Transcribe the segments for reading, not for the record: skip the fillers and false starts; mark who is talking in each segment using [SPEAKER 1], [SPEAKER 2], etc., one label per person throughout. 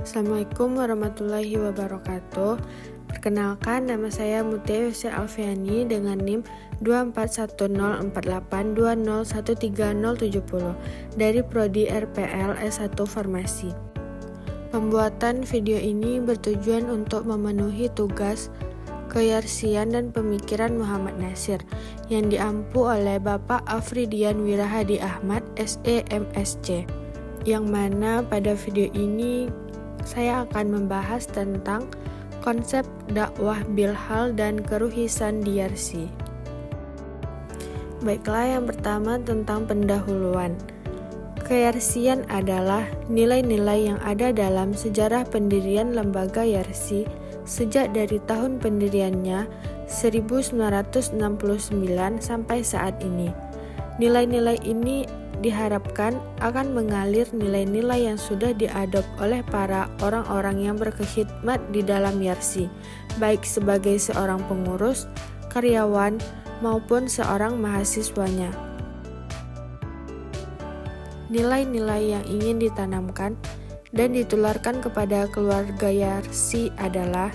[SPEAKER 1] Assalamualaikum warahmatullahi wabarakatuh. Perkenalkan, nama saya Mutia Yose Alfiani dengan NIM 241048201370 dari Prodi RPL S1 Farmasi. Pembuatan video ini bertujuan untuk memenuhi tugas keyarsian dan pemikiran Muhammad Natsir yang diampu oleh Bapak Afridian Wirahadi Ahmad, SE MSc, yang mana pada video ini saya akan membahas tentang konsep dakwah bilhal dan keruhisan di Yarsi. Baiklah, yang pertama tentang pendahuluan. Keyarsian adalah nilai-nilai yang ada dalam sejarah pendirian lembaga Yarsi sejak dari tahun pendiriannya 1969 sampai saat ini. Nilai-nilai ini diharapkan akan mengalir nilai-nilai yang sudah diadop oleh para orang-orang yang berkhidmat di dalam Yarsi, baik sebagai seorang pengurus, karyawan, maupun seorang mahasiswanya. Nilai-nilai yang ingin ditanamkan dan ditularkan kepada keluarga Yarsi adalah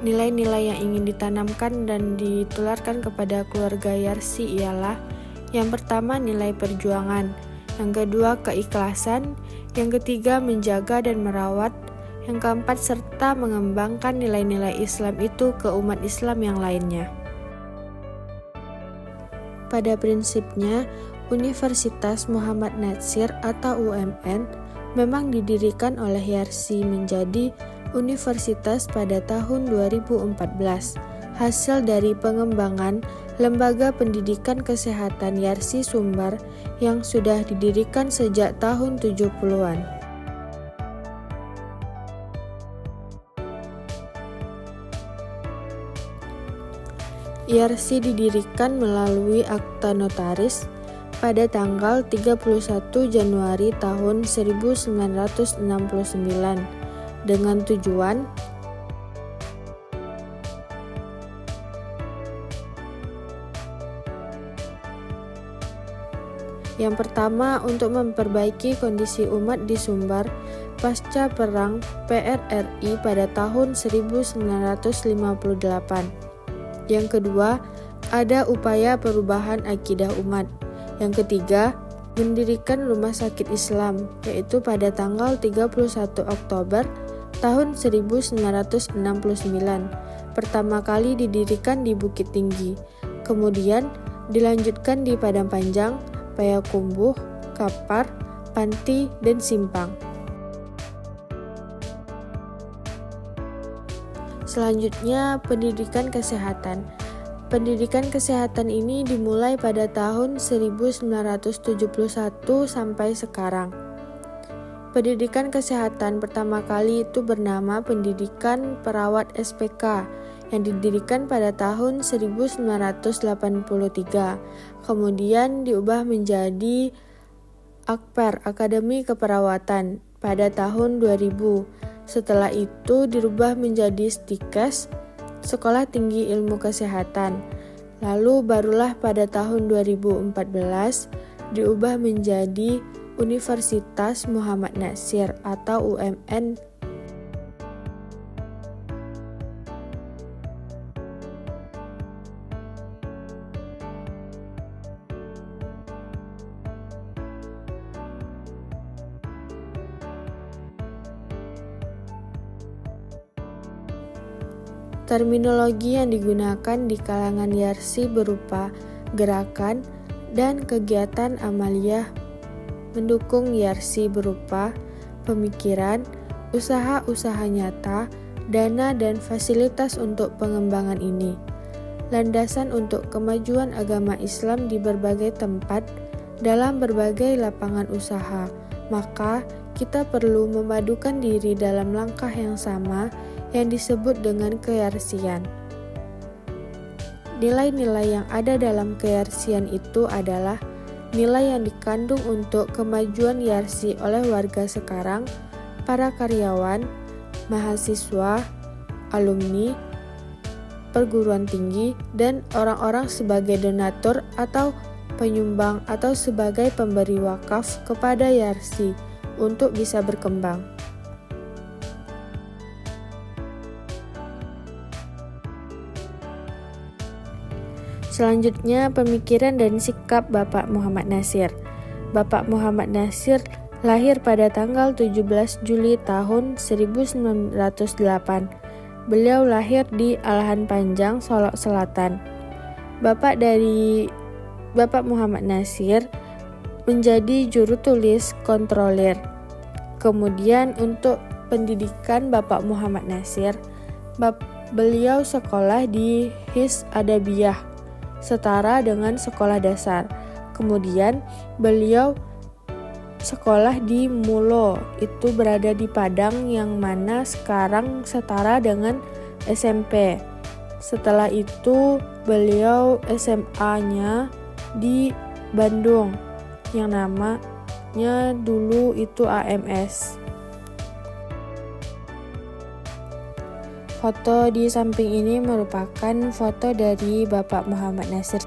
[SPEAKER 1] nilai-nilai yang ingin ditanamkan dan ditularkan kepada keluarga Yarsi ialah yang pertama nilai perjuangan, yang kedua keikhlasan, yang ketiga menjaga dan merawat, yang keempat serta mengembangkan nilai-nilai Islam itu ke umat Islam yang lainnya. Pada prinsipnya, Universitas Muhammad Natsir atau UMN memang didirikan oleh Yarsi menjadi universitas pada tahun 2014, hasil dari pengembangan Lembaga Pendidikan Kesehatan Yarsi Sumbar yang sudah didirikan sejak tahun 70-an. Yarsi didirikan melalui akta notaris pada tanggal 31 Januari tahun 1969 dengan tujuan yang pertama untuk memperbaiki kondisi umat di Sumbar pasca perang PRRI pada tahun 1958. Yang kedua, ada upaya perubahan akidah umat. Yang ketiga, mendirikan Rumah Sakit Islam, yaitu pada tanggal 31 Oktober tahun 1969, pertama kali didirikan di Bukit Tinggi, kemudian dilanjutkan di Padang Panjang, Payakumbuh, Kapar, Panti, dan Simpang. Selanjutnya, pendidikan kesehatan. Pendidikan kesehatan ini dimulai pada tahun 1971 sampai sekarang. Pendidikan kesehatan pertama kali itu bernama Pendidikan Perawat SPK yang didirikan pada tahun 1983. Kemudian diubah menjadi Akper, Akademi Keperawatan, pada tahun 2000. Setelah itu dirubah menjadi Stikes, Sekolah Tinggi Ilmu Kesehatan. Lalu barulah pada tahun 2014 diubah menjadi Universitas Muhammad Natsir atau UMN. Terminologi yang digunakan di kalangan Yarsi berupa gerakan dan kegiatan amaliyah mendukung Yarsi berupa pemikiran, usaha-usaha nyata, dana dan fasilitas untuk pengembangan ini. Landasan untuk kemajuan agama Islam di berbagai tempat dalam berbagai lapangan usaha. Maka kita perlu memadukan diri dalam langkah yang sama yang disebut dengan keyarsian. Nilai-nilai yang ada dalam keyarsian itu adalah nilai yang dikandung untuk kemajuan Yarsi oleh warga sekarang, para karyawan, mahasiswa, alumni, perguruan tinggi, dan orang-orang sebagai donatur atau penyumbang atau sebagai pemberi wakaf kepada Yarsi untuk bisa berkembang. Selanjutnya, pemikiran dan sikap Bapak Muhammad Natsir. Bapak Muhammad Natsir lahir pada tanggal 17 Juli tahun 1908. Beliau lahir di Alahan Panjang, Solok Selatan. Bapak Muhammad Natsir menjadi juru tulis kontrolir. Kemudian untuk pendidikan Bapak Muhammad Natsir, beliau sekolah di His Adabiyah setara dengan sekolah dasar. Kemudian beliau sekolah di Mulo, itu berada di Padang yang mana sekarang setara dengan SMP. Setelah itu beliau SMA-nya di Bandung yang namanya dulu itu AMS. Foto di samping ini merupakan foto dari Bapak Muhammad Natsir.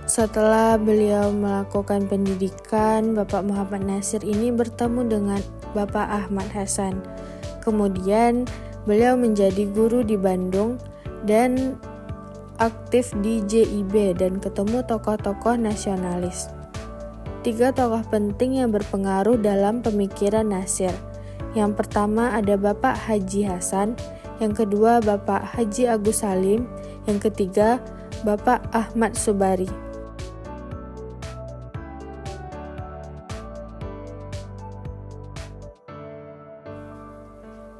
[SPEAKER 1] Setelah beliau melakukan pendidikan, Bapak Muhammad Natsir ini bertemu dengan Bapak Ahmad Hasan. Kemudian beliau menjadi guru di Bandung dan aktif di JIB dan ketemu tokoh-tokoh nasionalis. 3 tokoh penting yang berpengaruh dalam pemikiran Natsir. Yang pertama ada Bapak Haji Hasan, yang kedua Bapak Haji Agus Salim, yang ketiga Bapak Ahmad Subari.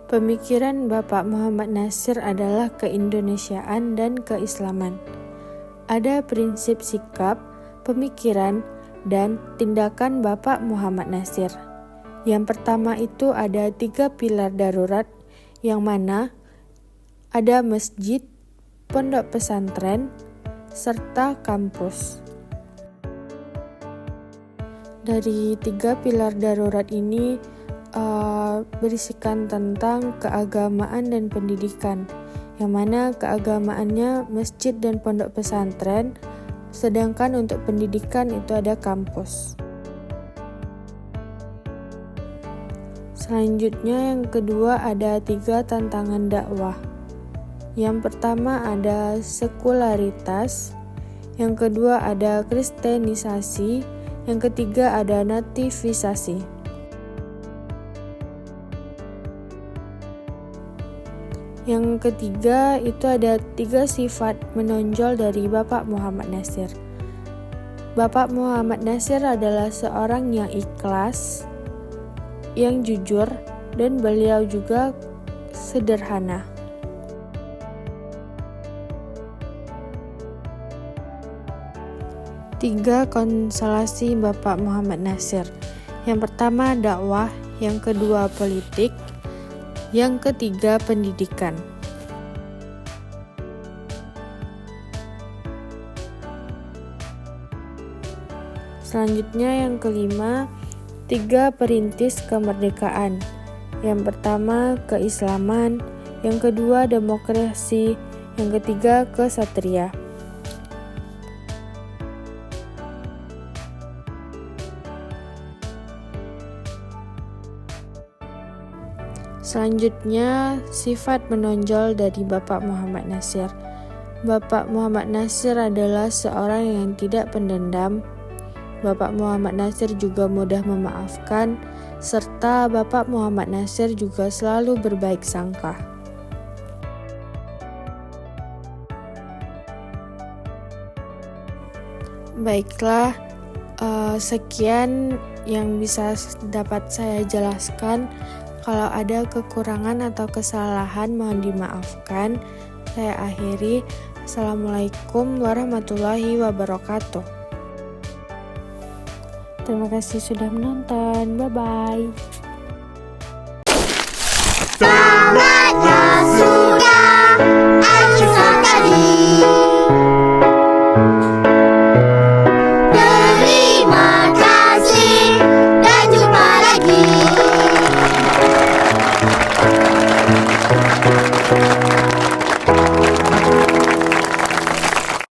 [SPEAKER 1] Pemikiran Bapak Muhammad Natsir adalah keindonesiaan dan keislaman. Ada prinsip sikap, pemikiran, dan tindakan Bapak Muhammad Natsir. Yang pertama itu ada 3 pilar darurat, yang mana ada masjid, pondok pesantren, serta kampus. Dari 3 pilar darurat ini berisikan tentang keagamaan dan pendidikan, yang mana keagamaannya masjid dan pondok pesantren, sedangkan untuk pendidikan itu ada kampus. Selanjutnya yang kedua ada 3 tantangan dakwah. Yang pertama ada sekularitas, yang kedua ada kristenisasi, yang ketiga ada nativisasi. Yang ketiga itu ada 3 sifat menonjol dari Bapak Muhammad Natsir. Bapak Muhammad Natsir adalah seorang yang ikhlas, yang jujur, dan beliau juga sederhana. Tiga konstelasi Bapak Muhammad Natsir. Yang pertama dakwah, yang kedua politik, yang ketiga pendidikan. Selanjutnya yang kelima, 3 perintis kemerdekaan. Yang pertama keislaman, yang kedua demokrasi, yang ketiga kesatria. Selanjutnya, sifat menonjol dari Bapak Muhammad Natsir. Bapak Muhammad Natsir adalah seorang yang tidak pendendam. Bapak Muhammad Natsir juga mudah memaafkan, serta Bapak Muhammad Natsir juga selalu berbaik sangka. Baiklah, sekian yang bisa dapat saya jelaskan. Kalau ada kekurangan atau kesalahan mohon dimaafkan. Saya akhiri. Assalamualaikum warahmatullahi wabarakatuh. Terima kasih sudah menonton. Bye-bye.
[SPEAKER 2] Tamatnya sudah episode tadi. Terima kasih dan jumpa lagi.